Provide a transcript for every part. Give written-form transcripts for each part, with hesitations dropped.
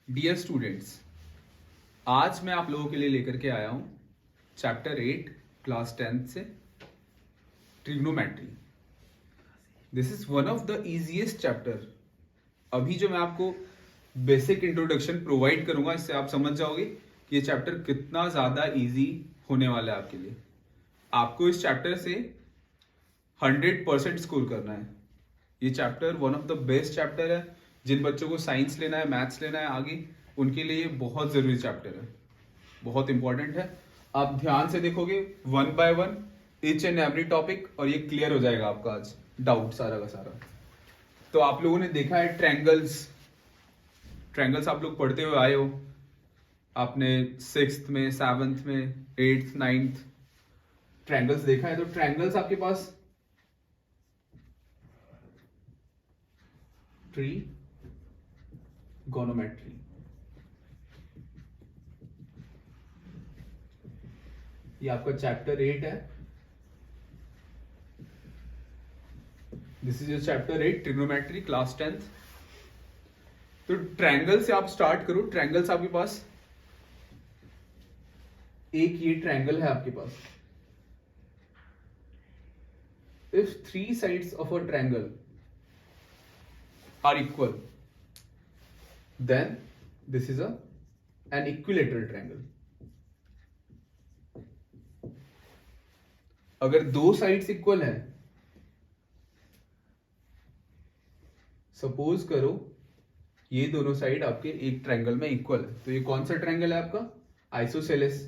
Dear students, आज मैं आप लोगों के लिए लेकर के आया हूं चैप्टर 8 क्लास 10 से trigonometry. This is one of the easiest chapter. अभी जो मैं आपको बेसिक इंट्रोडक्शन प्रोवाइड करूंगा, इससे आप समझ जाओगे कि ये चैप्टर कितना ज़्यादा इजी होने वाला है आपके लिए। आपको इस चैप्टर से 100% स्कोर करना है। ये chapter one of the best chapter है। जिन बच्चों को साइंस लेना है, मैथ्स लेना है आगे, उनके लिए ये बहुत ज़रूरी चैप्टर है, बहुत इंपॉर्टेंट है। आप ध्यान से देखोगे one by one each and every topic, और ये क्लियर हो जाएगा आपका आज डाउट सारा का सारा। तो आप लोगों ने देखा है ट्रायंगल्स। ट्रायंगल्स आप लोग पढ़ते हुए आए हो, आपने 6th में, 7th में, 8th 9th ट्रायंगल्स देखा है। तो ट्रायंगल्स आपके पास ट्रिगोनोमेट्री, ये आपका चैप्टर 8 है। This is your chapter 8 trigonometry class 10th। तो ट्रायंगल से आप स्टार्ट करो। ट्रायंगल्स आपके पास एक ये ट्रायंगल है आपके पास। If 3 sides of a triangle are equal, then this is an equilateral triangle. अगर दो साइड्स इक्वल है, सपोज करो ये दोनों साइड आपके एक ट्रायंगल में इक्वल है, तो ये कौन सा ट्रायंगल है आपका? आइसोसेलेस।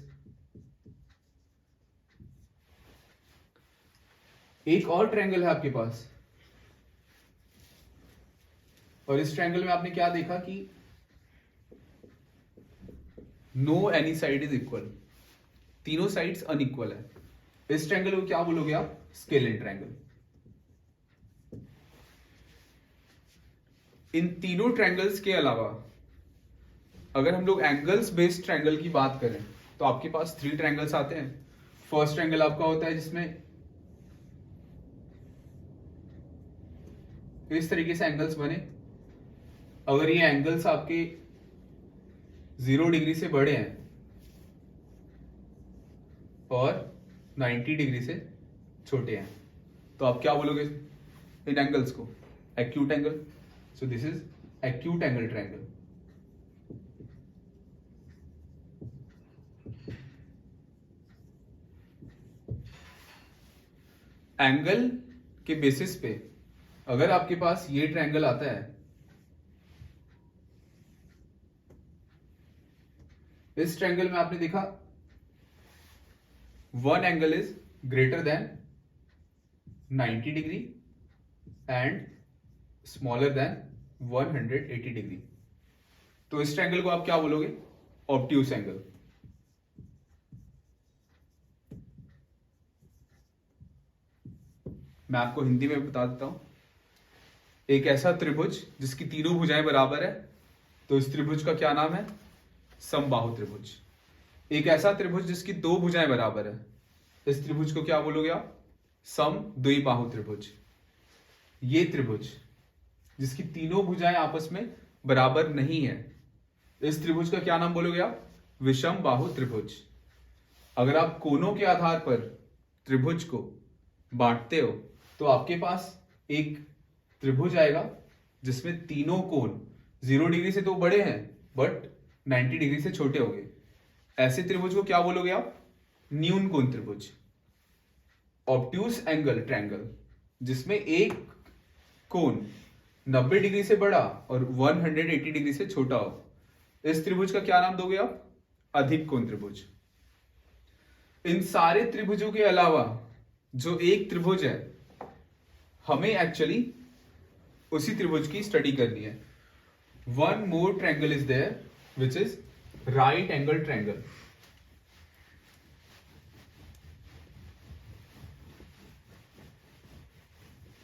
एक और ट्रायंगल है आपके पास, और इस ट्रायंगल में आपने क्या देखा कि no any side is equal, तीनों साइड्स अनइक्वल है। इस ट्रायंगल को क्या बोलोगे आप? Scalene triangle. इन तीनों ट्रायंगल्स के अलावा अगर हम लोग एंगल्स बेस्ड ट्रायंगल की बात करें, तो आपके पास 3 ट्रायंगल्स आते हैं। फर्स्ट ट्रायंगल आपका होता है जिसमें इस तरीके से एंगल्स बने। अगर ये एंगल्स आपके 0 डिग्री से बड़े हैं और 90 डिग्री से छोटे हैं, तो आप क्या बोलोगे इन एंगल्स को? Acute angle. So this is acute angle triangle. Angle के बेसिस पे अगर आपके पास ये ट्रायंगल आता है, इस ट्रायंगल में आपने देखा one angle is greater than 90 degree and smaller than 180 degree, तो इस ट्रायंगल को आप क्या बोलोगे? Obtuse angle. मैं आपको हिंदी में बता देता हूं। एक ऐसा त्रिभुज जिसकी तीनों भुजाएं बराबर है, तो इस त्रिभुज का क्या नाम है? समबाहु त्रिभुज। एक ऐसा त्रिभुज जिसकी दो भुजाएं बराबर है, इस त्रिभुज को क्या बोलोगे आप? समद्विबाहु त्रिभुज। ये त्रिभुज जिसकी तीनों भुजाएं आपस में बराबर नहीं है, इस त्रिभुज का क्या नाम बोलोगे आप? विषम बाहु त्रिभुज। अगर आप कोनों के आधार पर त्रिभुज को बांटते हो, तो आपके पास एक त्रिभुज आएगा जिसमें तीनों कोण 0 डिग्री से तो बड़े हैं बट 90 डिग्री से छोटे होंगे। ऐसे त्रिभुज को क्या बोलोगे आप? न्यून कोण त्रिभुज। ऑब्ट्यूस एंगल ट्रायंगल जिसमें एक कोण 90 डिग्री से बड़ा और 180 डिग्री से छोटा हो, इस त्रिभुज का क्या नाम दोगे आप? अधिक कोण त्रिभुज। इन सारे त्रिभुजों के अलावा जो एक त्रिभुज है, हमें एक्चुअली उसी त्रिभुज की स्टडी करनी है। One more triangle is there which is right angle triangle.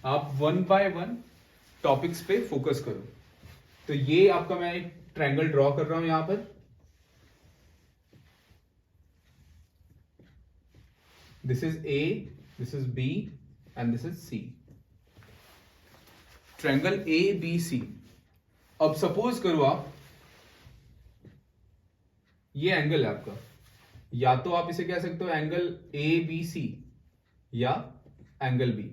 आप वन बाय वन टॉपिक्स पे फोकस करो। तो ये आपका मैं एक ट्रायंगल ड्रॉ कर रहा हूं यहां पर। This is A, this is B and this is C. Triangle A B C. अब सपोज करो आप ये एंगल है आपका, या तो आप इसे कह सकते हो एंगल ए बी सी या एंगल बी।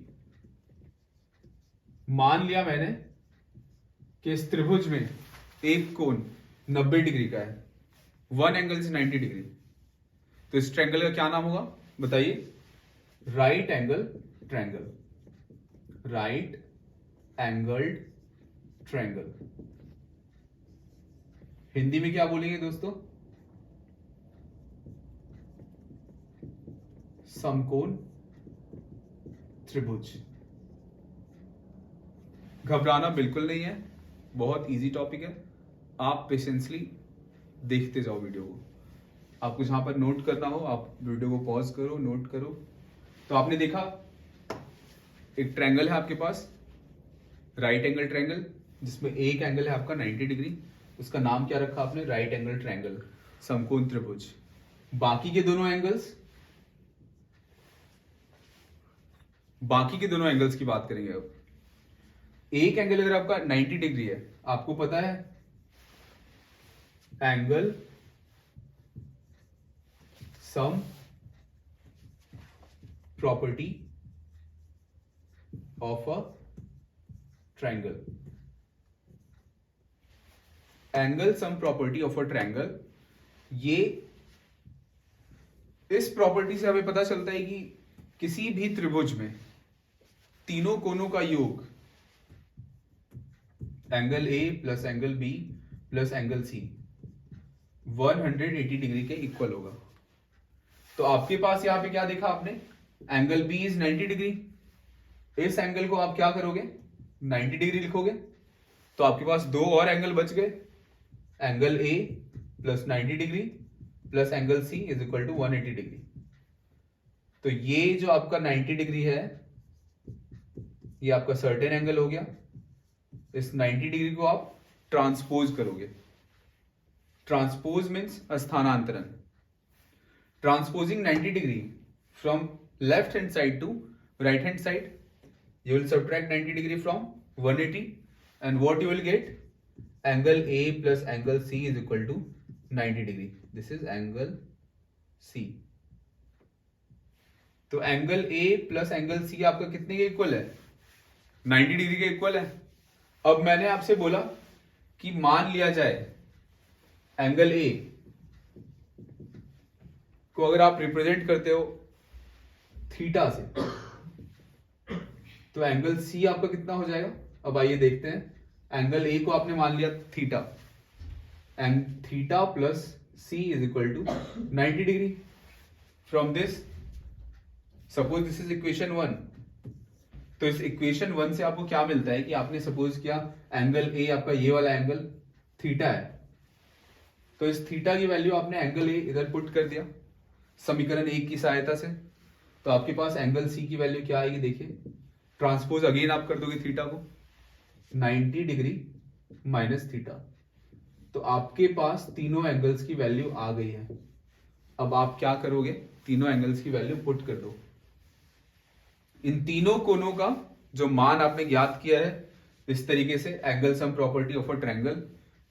मान लिया मैंने कि इस त्रिभुज में एक कोण 90 डिग्री का है, वन एंगल इज 90 डिग्री, तो इस ट्रायंगल का क्या नाम होगा बताइए? Right angle triangle, right angled triangle. Hindi में क्या बोलेंगे दोस्तों? समकोण त्रिभुज। घबराना बिल्कुल नहीं है, बहुत इजी टॉपिक है, आप पेशेंसली देखते जाओ वीडियो को। आपको जहां पर नोट करना हो आप वीडियो को पॉज करो, नोट करो। तो आपने देखा एक ट्रायंगल है आपके पास, राइट एंगल ट्रायंगल, जिसमें एक एंगल है आपका 90 डिग्री, उसका नाम क्या रखा आपने? राइट एंगल ट्रायंगल, समकोण त्रिभुज। बाकी के दोनों एंगल्स की बात करेंगे अब। एक एंगल अगर आपका 90 डिग्री है, आपको पता है angle sum property of a triangle. Angle sum property of a triangle, ये इस प्रॉपर्टी से हमें पता चलता है कि किसी भी त्रिभुज में तीनों कोणों का योग angle A plus angle B plus angle C 180 degree के इक्वल होगा। तो आपके पास यहां पे क्या देखा आपने? एंगल बी इज 90 डिग्री, इस एंगल को आप क्या करोगे? 90 डिग्री लिखोगे, तो आपके पास दो और एंगल बच गए, angle A plus 90 degree plus angle C is equal to 180 degree. तो ये जो आपका 90 डिग्री है, ये आपका सर्टेन एंगल हो गया। इस 90 डिग्री को आप ट्रांसपोज करोगे। ट्रांसपोज मीन्स स्थानांतरण। Transposing 90 degree from left hand side to right hand side, you will subtract 90 degree from 180 and what you will get? Angle A plus angle C is equal to 90 degree. This is angle C. तो angle A plus angle C आपका कितने के equal है? 90 degree के equal है। अब मैंने आपसे बोला कि मान लिया जाए एंगल A को अगर आप रिप्रेजेंट करते हो थीटा से, तो एंगल सी आपका कितना हो जाएगा? अब आइए देखते हैं। एंगल ए को आपने मान लिया theta, and theta plus C is equal to 90 degree. From this suppose this is equation 1, तो इस इक्वेशन 1 से आपको क्या मिलता है कि आपने सपोज किया एंगल ए आपका ये वाला एंगल थीटा है, तो इस थीटा की वैल्यू आपने एंगल ए इधर पुट कर दिया समीकरण 1 की सहायता से, तो आपके पास एंगल सी की वैल्यू क्या आएगी? देखिए, ट्रांसपोज अगेन आप कर दोगे थीटा को, 90 डिग्री माइनस थीटा, तो आपके पास तीनों एंगल्स की वैल्यू आ गई है। अब आप क्या करोगे? तीनों एंगल्स की वैल्यू पुट कर दो। इन तीनों कोणों का जो मान आपने ज्ञात किया है इस तरीके से, angle sum property of a triangle,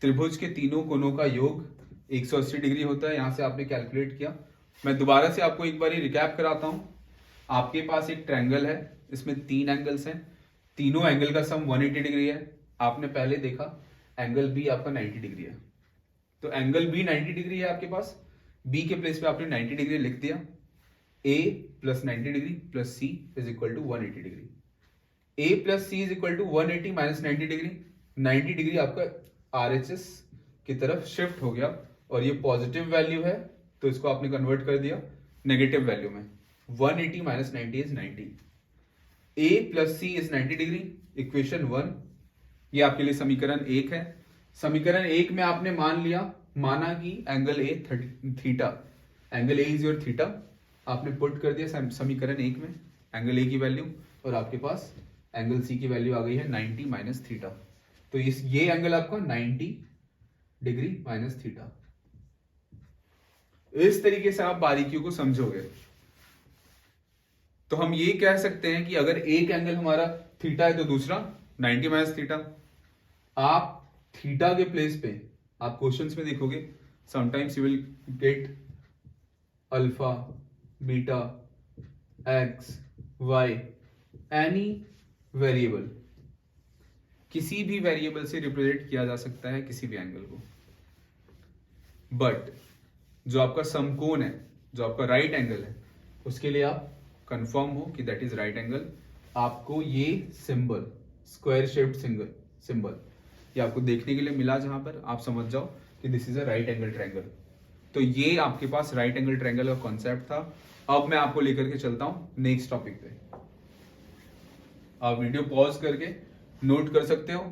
त्रिभुज के तीनों कोणों का योग 180 डिग्री होता है। यहां से आपने कैलकुलेट किया। मैं दोबारा से आपको एक बार रिकैप कराता हूं। आपके पास एक ट्रायंगल है, इसमें तीन एंगल्स हैं, तीनों एंगल का सम 180 डिग्री है। आपने पहले देखा एंगल बी आपका 90 डिग्री है, तो एंगल बी 90 डिग्री है आपके पास, बी के प्लेस पे आपने 90 डिग्री लिख दिया। A plus 90 degree plus C is equal to 180 degree. A plus C is equal to 180 minus 90 degree. 90 degree आपका आरएचएस की तरफ शिफ्ट हो गया, और ये पॉजिटिव वैल्यू है तो इसको आपने कन्वर्ट कर दिया नेगेटिव वैल्यू में। 180 minus 90 is 90। A plus C is 90 degree, equation 1, ये आपके लिए समीकरण 1 है। समीकरण 1 में आपने माना कि angle A theta, angle A is your theta, आपने पुट कर दिया समीकरण 1 में एंगल ए की वैल्यू, और आपके पास एंगल सी की वैल्यू आ गई है 90 माइनस थीटा। तो ये एंगल आपका 90 डिग्री माइनस थीटा। इस तरीके से आप बारीकियों को समझोगे तो हम ये कह सकते हैं कि अगर एक एंगल हमारा थीटा है तो दूसरा 90 माइनस थीटा। आप थीटा के प्लेस पे आप क्वेश्चंस में देखोगे sometimes you will get alpha, beta, X, Y, any variable, किसी भी वेरिएबल से रिप्रेजेंट किया जा सकता है किसी भी एंगल को। बट जो आपका समकोण है, जो आपका राइट एंगल है, उसके लिए आप कंफर्म हो कि दैट इज राइट एंगल, आपको ये सिंबल, स्क्वायर शेप्ड सिंबल, ये आपको देखने के लिए मिला, जहां पर आप समझ जाओ कि this is a right angle triangle. तो ये आपके पास राइट एंगल ट्रायंगल का कॉन्सेप्ट था। अब मैं आपको लेकर के चलता हूं नेक्स्ट टॉपिक पे। आप वीडियो पॉज करके नोट कर सकते हो